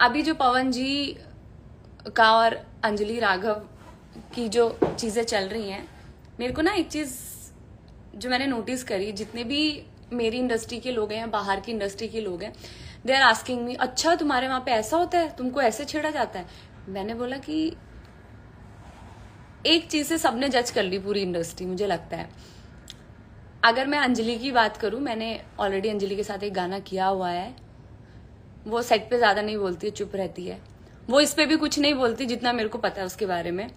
अभी जो पवन जी का और अंजलि राघव की जो चीजें चल रही हैं, मेरे को ना एक चीज जो मैंने नोटिस करी, जितने भी मेरी इंडस्ट्री के लोग हैं या बाहर की इंडस्ट्री के लोग हैं, दे आर आस्किंग मी, अच्छा तुम्हारे वहां पे ऐसा होता है, तुमको ऐसे छेड़ा जाता है। मैंने बोला कि एक चीज से सबने जज कर ली पूरी इंडस्ट्री, मुझे लगता है। अगर मैं अंजलि की बात करूं, मैंने ऑलरेडी अंजलि के साथ एक गाना किया हुआ है। वो सेट पे ज्यादा नहीं बोलती है, चुप रहती है। वो इस पे भी कुछ नहीं बोलती जितना मेरे को पता है उसके बारे में,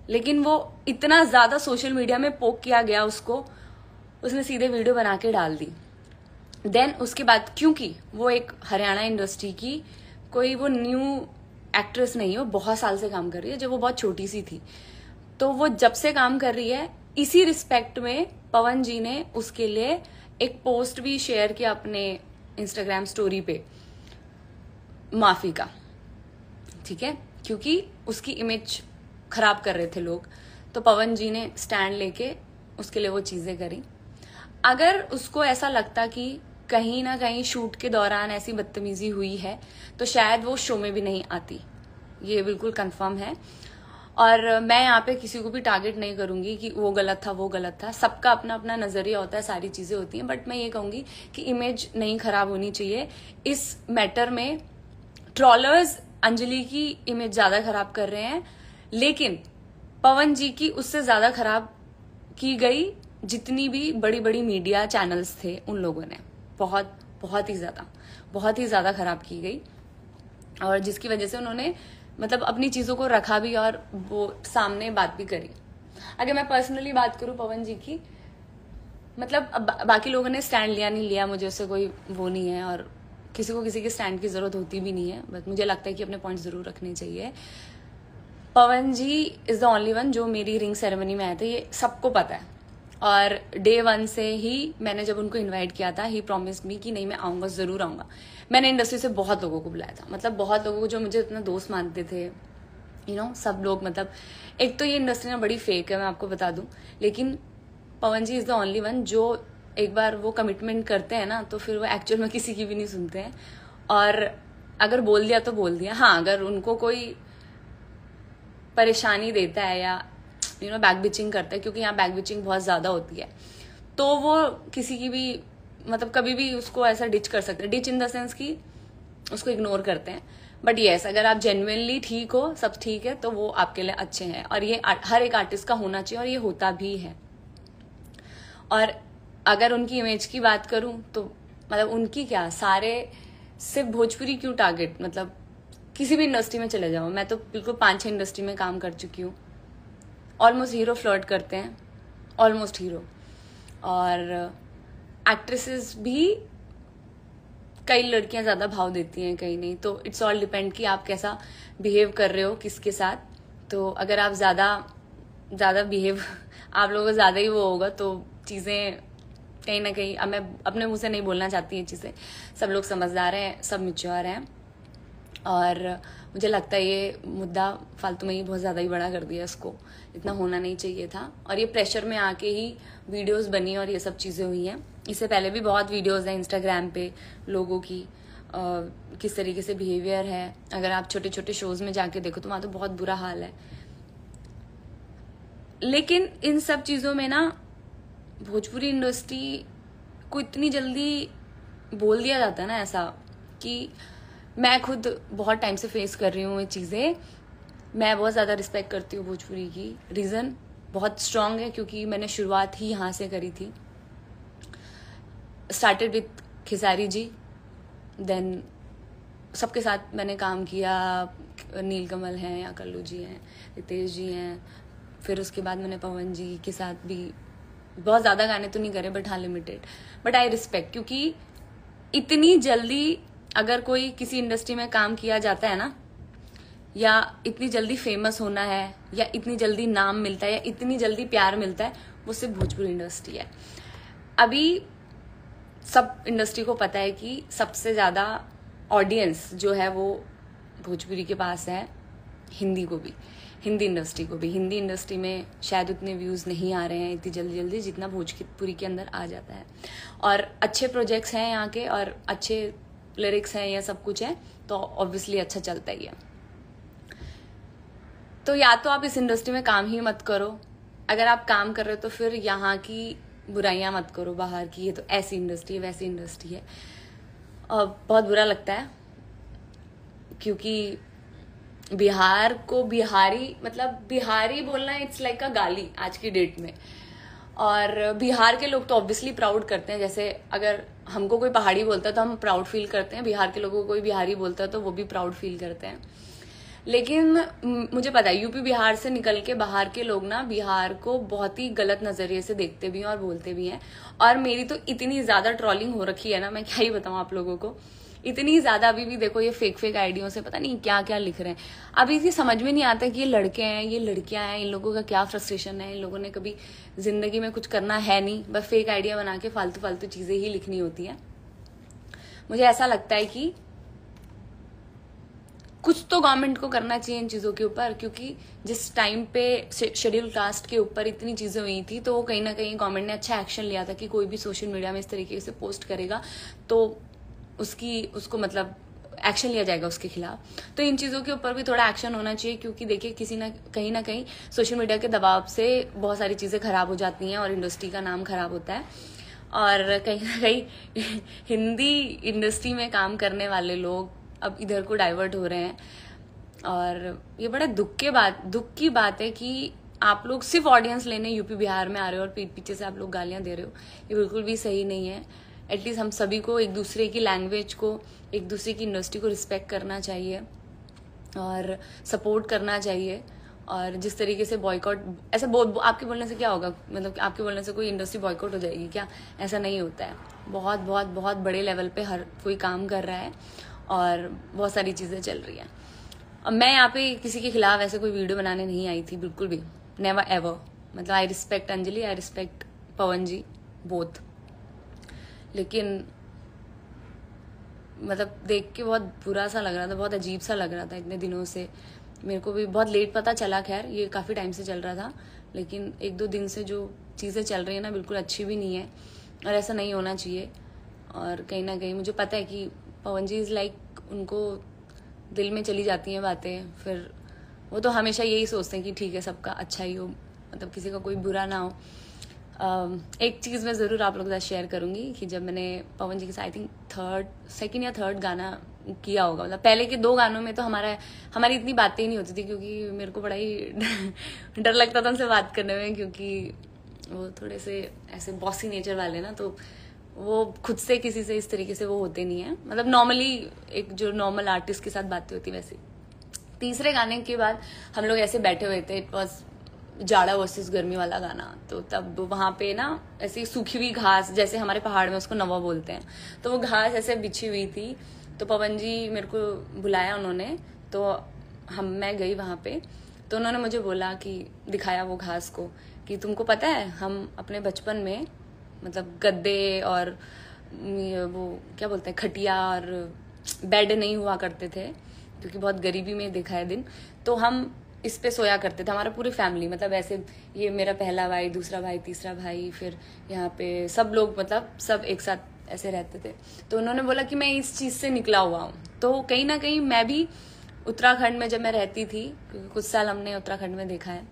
लेकिन वो इतना ज्यादा सोशल मीडिया में पोक किया गया उसको, उसने सीधे वीडियो बना के डाल दी। देन उसके बाद, क्योंकि वो एक हरियाणा इंडस्ट्री की कोई वो न्यू एक्ट्रेस नहीं है, वो बहुत साल से काम कर रही है, जब वो बहुत छोटी सी थी। तो वो जब से काम कर रही है, इसी रिस्पेक्ट में पवन जी ने उसके लिए एक पोस्ट भी शेयर किया अपने इंस्टाग्राम स्टोरी पे, माफी का, ठीक है, क्योंकि उसकी इमेज खराब कर रहे थे लोग। तो पवन जी ने स्टैंड लेके उसके लिए वो चीजें करी। अगर उसको ऐसा लगता कि कहीं ना कहीं शूट के दौरान ऐसी बदतमीजी हुई है, तो शायद वो शो में भी नहीं आती, ये बिल्कुल कंफर्म है। और मैं यहाँ पे किसी को भी टारगेट नहीं करूंगी कि वो गलत था, वो गलत था। सबका अपना अपना नजरिया होता है, सारी चीजें होती हैं, बट मैं ये कहूंगी कि इमेज नहीं खराब होनी चाहिए। इस मैटर में ट्रॉलर्स अंजलि की इमेज ज्यादा खराब कर रहे हैं, लेकिन पवन जी की उससे ज्यादा खराब की गई जितनी भी बड़ी बड़ी मीडिया चैनल्स थे, उन लोगों ने बहुत ही ज्यादा खराब की गई। और जिसकी वजह से उन्होंने मतलब अपनी चीजों को रखा भी और वो सामने बात भी करी। अगर मैं पर्सनली बात करूं पवन जी की, मतलब बाकी लोगों ने स्टैंड लिया नहीं लिया, मुझे उससे कोई वो नहीं है, और किसी को किसी के स्टैंड की जरूरत होती भी नहीं है। बट मुझे लगता है कि अपने पॉइंट जरूर रखने चाहिए। पवन जी इज द ओनली वन जो मेरी रिंग सेरेमनी में आए थे, ये सबको पता है। और डे 1 से ही मैंने जब उनको इनवाइट किया था, ही प्रॉमिस्ड मी कि नहीं मैं आऊंगा, जरूर आऊंगा। मैंने इंडस्ट्री से बहुत लोगों को बुलाया था, मतलब बहुत लोगों को जो मुझे इतना दोस्त मानते थे, सब लोग। मतलब एक तो ये इंडस्ट्री ना बड़ी फेक है, मैं आपको बता दूं, लेकिन पवन जी इज द ओनली वन जो एक बार वो कमिटमेंट करते हैं ना, तो फिर वो एक्चुअल में किसी की भी नहीं सुनते हैं। और अगर बोल दिया तो बोल दिया। हाँ, अगर उनको कोई परेशानी देता है या बैक बिचिंग करता है, क्योंकि यहाँ बैक बिचिंग बहुत ज्यादा होती है, तो वो किसी की भी मतलब कभी भी उसको ऐसा डिच कर सकते हैं। डिच इन द सेंस कि उसको इग्नोर करते हैं। बट यस, अगर आप जेन्युइनली ठीक हो, सब ठीक है, तो वो आपके लिए अच्छे हैं। और ये हर एक आर्टिस्ट का होना चाहिए, और ये होता भी है। और अगर उनकी इमेज की बात करूं तो मतलब उनकी क्या, सारे सिर्फ भोजपुरी क्यों टारगेट, मतलब किसी भी इंडस्ट्री में चले जाओ। मैं तो बिल्कुल 5-6 इंडस्ट्री में काम कर चुकी हूँ। ऑलमोस्ट हीरो फ्लर्ट करते हैं, ऑलमोस्ट हीरो। और एक्ट्रेसेस भी कई लड़कियां ज्यादा भाव देती हैं, कहीं नहीं। तो इट्स ऑल डिपेंड कि आप कैसा बिहेव कर रहे हो किसके साथ। तो अगर आप ज्यादा बिहेव आप लोगों को ज्यादा ही वो होगा, तो चीजें कहीं ना कहीं, अब मैं अपने मुंह से नहीं बोलना चाहती ये चीजें, सब लोग समझदार हैं, सब मैच्योर हैं। और मुझे लगता है ये मुद्दा फालतू में ही बहुत ज्यादा ही बड़ा कर दिया, इसको इतना होना नहीं चाहिए था। और ये प्रेशर में आके ही वीडियोस बनी और ये सब चीजें हुई हैं। इससे पहले भी बहुत वीडियोस हैं इंस्टाग्राम पे लोगों की, किस तरीके से बिहेवियर है। अगर आप छोटे छोटे शोज में जाके देखो तो वहां तो बहुत बुरा हाल है। लेकिन इन सब चीजों में ना भोजपुरी इंडस्ट्री को इतनी जल्दी बोल दिया जाता है ना ऐसा, कि मैं खुद बहुत टाइम से फेस कर रही हूँ ये चीजें। मैं बहुत ज्यादा रिस्पेक्ट करती हूँ भोजपुरी की। रीजन बहुत स्ट्रांग है, क्योंकि मैंने शुरुआत ही यहाँ से करी थी। Started with Khesari ji, then सबके साथ मैंने काम किया। नीलकमल हैं या कल्लू जी हैं, रितेश जी हैं। फिर उसके बाद मैंने पवन जी के साथ भी बहुत ज्यादा गाने तो नहीं करे, बट हाँ लिमिटेड। बट आई रिस्पेक्ट, क्योंकि इतनी जल्दी अगर कोई किसी इंडस्ट्री में काम किया जाता है ना, या इतनी जल्दी फेमस होना है, या इतनी जल्दी नाम मिलता है, या इतनी जल्दी प्यार मिलता है, वो सिर्फ भोजपुरी इंडस्ट्री है। अभी सब इंडस्ट्री को पता है कि सबसे ज्यादा ऑडियंस जो है वो भोजपुरी के पास है, हिंदी को भी, हिंदी इंडस्ट्री को भी। हिंदी इंडस्ट्री में शायद उतने व्यूज नहीं आ रहे हैं इतनी जल्दी जल्दी जितना भोजपुरी के अंदर आ जाता है। और अच्छे प्रोजेक्ट्स हैं यहाँ के, और अच्छे लिरिक्स हैं या सब कुछ है तो ऑब्वियसली अच्छा चलता ही है। तो या तो आप इस इंडस्ट्री में काम ही मत करो, अगर आप काम कर रहे हो तो फिर यहाँ की बुराइयां मत करो बाहर की, ये तो ऐसी इंडस्ट्री है वैसी इंडस्ट्री है। बहुत बुरा लगता है क्योंकि बिहार को बिहारी मतलब बिहारी बोलना इट्स लाइक अ गाली आज की डेट में। और बिहार के लोग तो ऑब्वियसली प्राउड करते हैं, जैसे अगर हमको कोई पहाड़ी बोलता है तो हम प्राउड फील करते हैं, बिहार के लोगों को कोई बिहारी बोलता है तो वो भी प्राउड फील करते हैं। लेकिन मुझे पता है यूपी बिहार से निकल के बाहर के लोग ना बिहार को बहुत ही गलत नजरिए से देखते भी हैं और बोलते भी हैं। और मेरी तो इतनी ज्यादा ट्रोलिंग हो रखी है ना, मैं क्या ही बताऊं आप लोगों को, इतनी ज्यादा। अभी भी देखो ये फेक आइडियों से पता नहीं क्या क्या लिख रहे हैं। अभी ये समझ में नहीं आता कि ये लड़के हैं ये लड़कियां हैं, इन लोगों का क्या फ्रस्ट्रेशन है। इन लोगों ने कभी जिंदगी में कुछ करना है नहीं, बस फेक आइडिया बना के फालतू फालतू चीजें ही लिखनी होती है। मुझे ऐसा लगता है कि कुछ तो गवर्नमेंट को करना चाहिए इन चीजों के ऊपर, क्योंकि जिस टाइम पे शेड्यूल कास्ट के ऊपर इतनी चीजें हुई थी तो कहीं ना कहीं गवर्नमेंट ने अच्छा एक्शन लिया था कि कोई भी सोशल मीडिया में इस तरीके से पोस्ट करेगा तो उसको मतलब एक्शन लिया जाएगा उसके खिलाफ। तो इन चीजों के ऊपर भी थोड़ा एक्शन होना चाहिए, क्योंकि देखिए किसी ना कहीं सोशल मीडिया के दबाव से बहुत सारी चीजें खराब हो जाती हैं और इंडस्ट्री का नाम खराब होता है। और कहीं ना कहीं हिंदी इंडस्ट्री में काम करने वाले लोग अब इधर को डाइवर्ट हो रहे हैं। और ये बड़ा दुख की बात है कि आप लोग सिर्फ ऑडियंस लेने यूपी बिहार में आ रहे हो और पीठ पीछे से आप लोग गालियां दे रहे हो। ये बिल्कुल भी सही नहीं है। एटलीस्ट हम सभी को एक दूसरे की लैंग्वेज को, एक दूसरे की इंडस्ट्री को रिस्पेक्ट करना चाहिए और सपोर्ट करना चाहिए। और जिस तरीके से बॉयकॉट, ऐसा आपके बोलने से क्या होगा, मतलब आपके बोलने से कोई इंडस्ट्री बॉयकॉट हो जाएगी क्या? ऐसा नहीं होता है। बहुत बहुत बहुत बड़े लेवल पे हर कोई काम कर रहा है और बहुत सारी चीजें चल रही हैं। अब मैं यहाँ पे किसी के खिलाफ ऐसे कोई वीडियो बनाने नहीं आई थी, बिल्कुल भी, नेवर एवर। मतलब I respect Anjali, I respect Pawan ji, both. लेकिन मतलब देख के बहुत बुरा सा लग रहा था, बहुत अजीब सा लग रहा था इतने दिनों से। मेरे को भी बहुत लेट पता चला, खैर ये काफ़ी टाइम से चल रहा था, लेकिन 1-2 दिन से जो चीज़ें चल रही है ना बिल्कुल अच्छी भी नहीं है और ऐसा नहीं होना चाहिए। और कहीं ना कहीं मुझे पता है कि पवन जी इज़ लाइक, उनको दिल में चली जाती हैं बातें, फिर वो तो हमेशा यही सोचते हैं कि ठीक है सबका अच्छा ही हो, मतलब किसी का कोई बुरा ना हो। एक चीज़ मैं ज़रूर आप लोगों के साथ शेयर करूंगी कि जब मैंने पवन जी के साथ आई थिंक सेकंड या थर्ड गाना किया होगा, मतलब पहले के 2 गानों में तो हमारी इतनी बातें ही नहीं होती थी, क्योंकि मेरे को बड़ा ही डर लगता था उनसे बात करने में, क्योंकि वो थोड़े से ऐसे बॉसी नेचर वाले ना, तो वो खुद से किसी से इस तरीके से वो होते नहीं है, मतलब नॉर्मली एक जो नॉर्मल आर्टिस्ट के साथ बातें होती वैसे। तीसरे गाने के बाद हम लोग ऐसे बैठे हुए थे, इट वॉज जाड़ा वर्सेस गर्मी वाला गाना, तो तब वहां पे ना ऐसी सूखी हुई घास, जैसे हमारे पहाड़ में उसको नवा बोलते हैं, तो वो घास ऐसे बिछी हुई थी। तो पवन जी मेरे को बुलाया उन्होंने, तो मैं गई वहां पे, तो उन्होंने मुझे बोला कि दिखाया वो घास को कि तुमको पता है हम अपने बचपन में मतलब गद्दे और वो क्या बोलते हैं खटिया और बेड नहीं हुआ करते थे, क्योंकि बहुत गरीबी में देखा है दिन, तो हम इस पे सोया करते थे, हमारा पूरी फैमिली, मतलब ऐसे ये मेरा पहला भाई, दूसरा भाई, तीसरा भाई, फिर यहाँ पे सब लोग, मतलब सब एक साथ ऐसे रहते थे। तो उन्होंने बोला कि मैं इस चीज से निकला हुआ हूँ। तो कहीं ना कहीं मैं भी उत्तराखंड में जब मैं रहती थी, क्योंकि कुछ साल हमने उत्तराखंड में देखा है,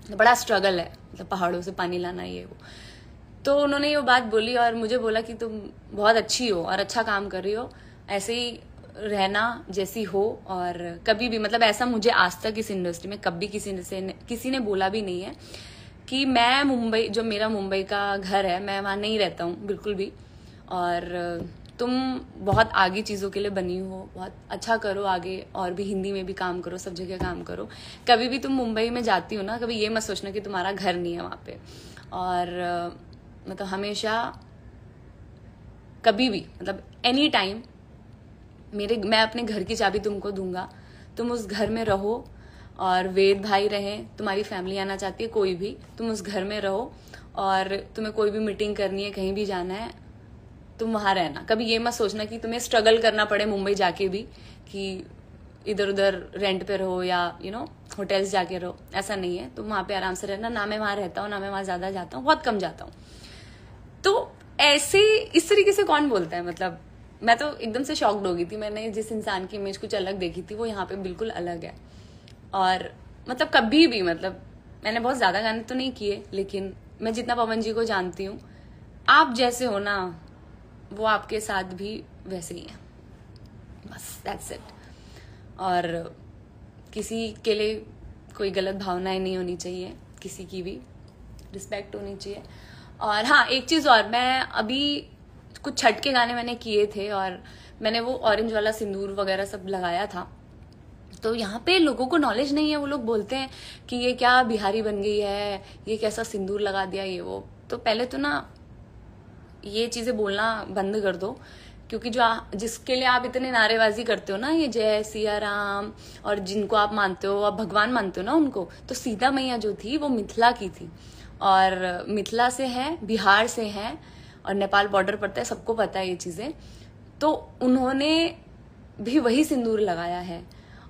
तो बड़ा स्ट्रगल है, मतलब पहाड़ों से पानी लाना ये वो। तो उन्होंने ये बात बोली और मुझे बोला कि तुम बहुत अच्छी हो और अच्छा काम कर रही हो, ऐसे ही रहना जैसी हो। और कभी भी, मतलब ऐसा मुझे आज तक इस इंडस्ट्री में कभी किसी ने बोला भी नहीं है कि मैं मुंबई, जो मेरा मुंबई का घर है, मैं वहां नहीं रहता हूँ बिल्कुल भी। और तुम बहुत आगे चीजों के लिए बनी हो, बहुत अच्छा करो आगे, और भी हिंदी में भी काम करो, सब जगह काम करो। कभी भी तुम मुंबई में जाती हो ना, कभी ये मत सोचना कि तुम्हारा घर नहीं है वहां पे। और मतलब हमेशा कभी भी, मतलब एनी टाइम मैं अपने घर की चाबी तुमको दूंगा, तुम उस घर में रहो। और वेद भाई रहे, तुम्हारी फैमिली आना चाहती है, कोई भी, तुम उस घर में रहो। और तुम्हें कोई भी मीटिंग करनी है, कहीं भी जाना है, तुम वहां रहना। कभी ये मत सोचना कि तुम्हें स्ट्रगल करना पड़े मुंबई जाके भी, कि इधर उधर रेंट पे रहो या होटल्स जाके रहो, ऐसा नहीं है। तुम वहां पे आराम से रहना। ना मैं वहां रहता हूँ, ना मैं वहां ज्यादा जाता हूँ, बहुत कम जाता हूँ। तो ऐसे इस तरीके से कौन बोलता है, मतलब मैं तो एकदम से शॉक्ड हो गई थी। मैंने जिस इंसान की इमेज कुछ अलग देखी थी वो यहाँ पे बिल्कुल अलग है। और मतलब कभी भी, मतलब मैंने बहुत ज्यादा गाने तो नहीं किए, लेकिन मैं जितना पवन जी को जानती हूँ, आप जैसे हो ना वो आपके साथ भी वैसे ही है, बस दैट्स इट। और किसी के लिए कोई गलत भावनाएं नहीं होनी चाहिए, किसी की भी रिस्पेक्ट होनी चाहिए। और हाँ, एक चीज और, मैं अभी कुछ छठ के गाने मैंने किए थे और मैंने वो ऑरेंज वाला सिंदूर वगैरह सब लगाया था। तो यहाँ पे लोगों को नॉलेज नहीं है, वो लोग बोलते हैं कि ये क्या बिहारी बन गई है, ये कैसा सिंदूर लगा दिया, ये वो। तो पहले तो ना ये चीजें बोलना बंद कर दो, क्योंकि जिसके लिए आप इतने नारेबाजी करते हो ना, ये जय सिया राम, और जिनको आप मानते हो, आप भगवान मानते हो ना उनको, तो सीता मैया जो थी वो मिथिला की थी, और मिथिला से है, बिहार से है, और नेपाल बॉर्डर पड़ता है, सबको पता है ये चीजें। तो उन्होंने भी वही सिंदूर लगाया है।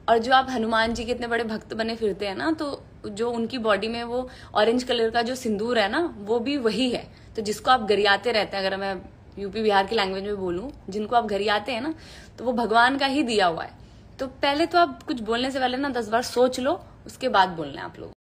और जो आप हनुमान जी के इतने बड़े भक्त बने फिरते हैं ना, तो जो उनकी बॉडी में वो ऑरेंज कलर का जो सिंदूर है ना, वो भी वही है। तो जिसको आप गरियाते रहते हैं, अगर मैं यूपी बिहार की लैंग्वेज में बोलूं, जिनको आप गरियाते हैं ना, तो वो भगवान का ही दिया हुआ है। तो पहले तो आप कुछ बोलने से पहले ना 10 बार सोच लो, उसके बाद बोलना है आप लोग।